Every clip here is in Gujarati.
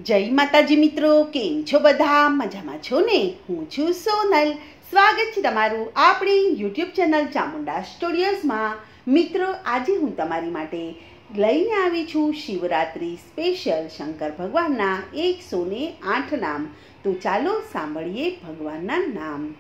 જય માતાજી મિત્રો, કેમ છો બધા? મજામાં છો ને? હું છું સોનલ. સ્વાગત છે તમારું આપણી યુટ્યુબ ચેનલ ચામુંડા સ્ટુડિયોઝમાં. મિત્રો, આજે હું તમારી માટે લઈને આવી છું શિવરાત્રિ સ્પેશિયલ શંકર ભગવાનના 108 નામ. તો ચાલો સાંભળીએ ભગવાનના નામ.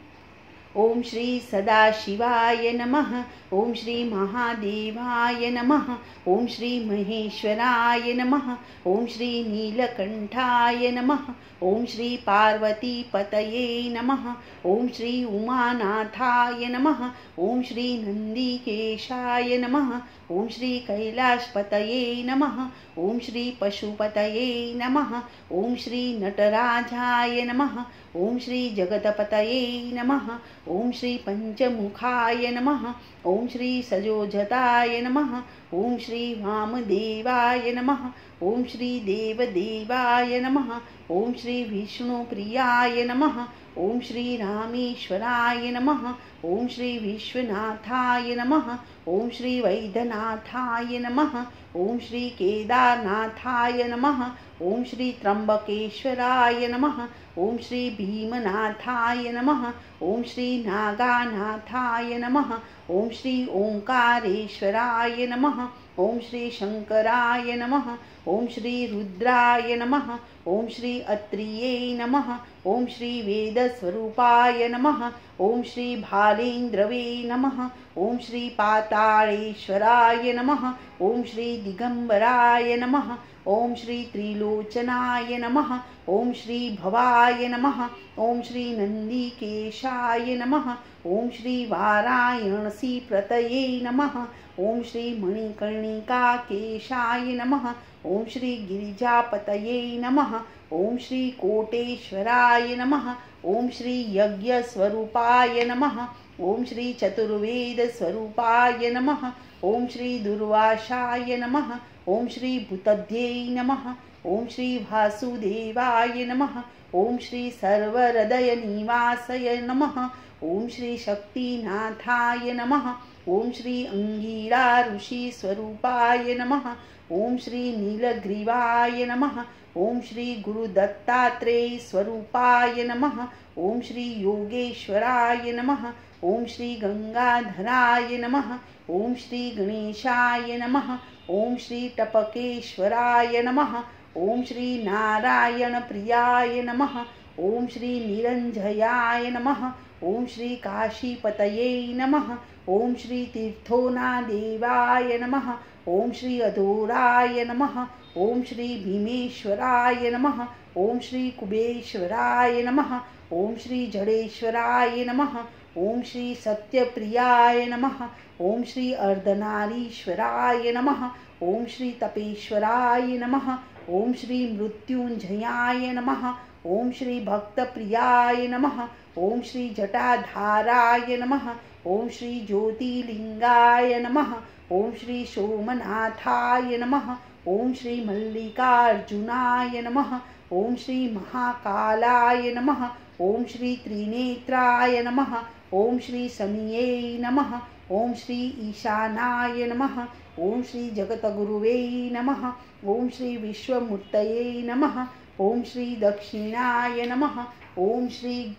ઓમ શ્રી સદાશિવાય નમઃ. ઓમ શ્રી મહાદેવાય નમઃ. ઓમ શ્રી મહેશ્વરાય નમઃ. ઓમ શ્રી નીલકંઠાય નમઃ. ઓમ શ્રી પાર્વતી પતયે નમઃ. ઓમ શ્રી ઉમાનાથાય નમઃ. ઓમ શ્રી નંદિકેશાય નમઃ. ઓમ શ્રી કૈલાસપતયે નમઃ. ઓમ શ્રી પશુપતયે નમઃ. ઓમ શ્રી નટરાજાય નમઃ. ઓમ શ્રી જગતપતયે નમઃ. ઓમ શ્રી પંચમુખાય નમઃ. ઓમ શ્રી સજોજતાય નમઃ. ઓમ શ્રી વામદેવાય નમઃ. ઓમ શ્રી દેવદેવાય નમઃ. ઓમ શ્રી વિષ્ણુપ્રિયાય નમઃ. ઓમ શ્રી રામેશ્વરાય નમઃ. ઓમ શ્રી વિશ્વનાથાય નમઃ. ઓમ શ્રી વૈદ્યનાથાય નમઃ. ઓમ શ્રી કેદારનાથાય નમઃ. ઓમ શ્રી ત્રંબકેશ્વરાય નમઃ. ઓમ શ્રી ભીમનાથાય નમઃ. ઓમ શ્રી નાગાનાથાય નમઃ. ઓમ શ્રી ઓંકારેશ્વરાય નમઃ. ઓમ શ્રી શંકરાય નમઃ. ઓમ શ્રી રુદ્રાય નમઃ. ઓમ શ્રી અત્રિયે નમઃ. ઓમ શ્રી વેદસ્વરૂપાય નમઃ. ઓમ શ્રી ભાલેન્દ્રવે નમઃ. ઓમ શ્રી પાતાળેશ્વરાય નમઃ. ઓમ શ્રી દિગંબરાય નમઃ. ઓમ શ્રી ત્રિલોચનાય નમઃ. ઓમ શ્રી ભવાય નમઃ. ઓમ શ્રી નંદિકેશાય નમઃ. ઓમ શ્રી વારાયણસી પ્રતયે નમઃ. ઓમ શ્રી મણિકર્ણિકા કેશાય નમઃ. ઓમ શ્રી ગિરિજાપતયે નમઃ. ઓમ શ્રી કોટેશ્વરાય નમઃ. ઓમ શ્રી યજ્ઞસ્વરૂપાય નમઃ. ઓમ શ્રી ચતુર્વેદ સ્વરૂપાય નમઃ. ઓમ શ્રી દુર્વાસાય નમઃ. ઓમ શ્રી ભૂતધ્યે નમઃ. ઓમ શ્રી વાસુદેવાય નમઃ. ઓમ શ્રી સર્વહૃદય નિવાસય નમઃ. ઓમ શ્રી શક્તિનાથાય નમઃ. ઓમ શ્રી અંગીરા ઋષિ સ્વરૂપાય નમઃ. ઓમ શ્રી નીલગ્રીવાય નમઃ. ઓમ શ્રી ગુરુદત્તાત્રેય સ્વરૂપાય નમઃ. ઓમ શ્રી યોગેશ્વરાય નમઃ. ઓમ શ્રી ગંગાધરાય નમઃ. ઓમ શ્રી ગણેશાય નમઃ. ઓમ શ્રી ટપકેશ્વરાય નમઃ. ઓમ શ્રી નારાયણ પ્રિયાય નમઃ. ઓમ શ્રી નિરંજયાય નમઃ. ઓમ શ્રી કાશીપતયે નમઃ. ઓમ શ્રી તીર્થોના દેવાય નમઃ. ઓમ શ્રી અધોરાય નમઃ. ઓમ શ્રી ભીમેશ્વરાય નમઃ. ઓમ શ્રી કુબેશ્વરાય નમઃ. ઓમ શ્રી જડેશ્વરાય નમઃ. ઓમ શ્રી સત્યપ્રિયાય નમઃ. ઓમ શ્રી અર્ધનારીશ્વરાય નમઃ. ઓમ શ્રી તપેશ્વરાય નમઃ. ઓમ શ્રી મૃત્યુંજયાય નમઃ. ઓમ શ્રી ભક્તપ્રિયાય નમઃ. ઓમ શ્રી જટાધારાય નમઃ. ઓમ શ્રી જ્યોતિર્લિંગાય નમઃ. ઓમ શ્રી સોમનાથાય નમઃ. ઓમ શ્રી મલ્લિકાર્જુનાય નમઃ. ઓમ શ્રી મહાકાલાય નમઃ. ઓમ શ્રી ત્રિનેત્રાય નમઃ. ઓમ શ્રી શનિયે નમઃ. ઓમ શ્રી ઈશાનાય નમઃ. ઓમ શ્રી જગતગુરુવે નમઃ. ઓમ શ્રી વિશ્વમૂર્તયે નમઃ. ઓમ શ્રી દક્ષિણાય નમઃ. ઓમ શ્રી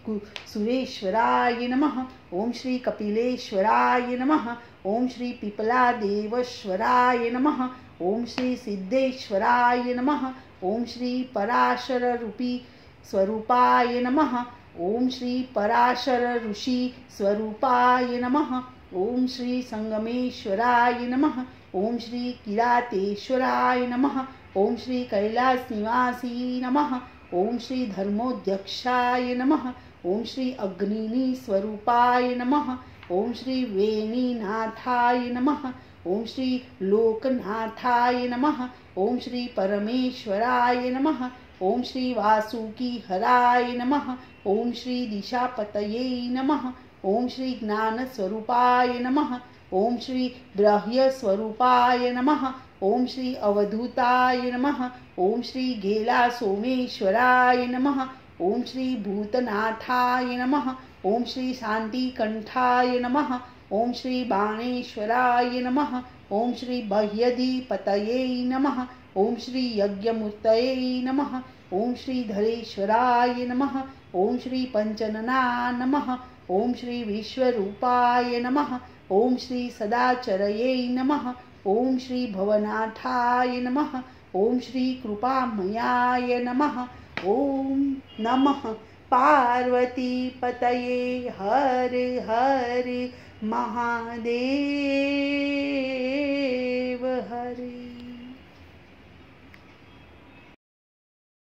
સુરેશ્વરાય નમઃ. ઓમ શ્રી કપિલેશ્વરાય નમઃ. ઓમ શ્રી પીપલાદેવશ્વરાય નમઃ. ઓમ શ્રી સિદ્ધેશ્વરાય નમઃ. ઓમ શ્રી પરાશર રૂપી સ્વરૂપાય નમઃ. ઓમ શ્રી પરાશર ઋષિ સ્વરૂપાય નમઃ. ઓમ શ્રી સંગમેશ્વરાય નમઃ. ઓમ શ્રી કિરાતેશ્વરાય નમઃ. ઓમ શ્રી કૈલાસ નિવાસી નમઃ. ઓમ શ્રી ધર્મોધ્યક્ષાય નમઃ. ઓમ શ્રી અગ્નિની સ્વરૂપાય નમઃ. ઓમ શ્રી વેણીનાથાય નમઃ. ઓમ શ્રી લોકનાથાય નમઃ. ઓમ શ્રી પરમેશ્વરાય નમઃ. ઓમ શ્રી વાસુકી હરાય નમઃ. ઓમ શ્રી દિશાપતયે નમઃ. ઓમ શ્રી જ્ઞાન સ્વરૂપાય નમઃ. ઓમ શ્રી બ્રહ્ય સ્વરૂપાય નમઃ. ઓમ શ્રી અવધૂતાય નમઃ. ઓમ શ્રી ઘેલા સોમેશ્વરાય નમઃ. ઓમ શ્રી ભૂતનાથાય નમઃ. ઓમ શ્રી શાંતિકંઠાય નમઃ. ઓમ શ્રી બાણેશ્વરાય નમઃ. ओम श्री बाह्यधिपतये नमः। ओम श्री यज्ञमूर्तये नमः। ओम श्री धरेश्वराय नमः। ओम श्री पंचनना नमः। ओम श्री विश्वरूपाय नमः। ओम श्री सदाचरये नमः। ओम श्री भवनाथाय नमः। ओम श्री कृपामयाय नमः। ओम नमः पार्वती पतये हर हर महादेव।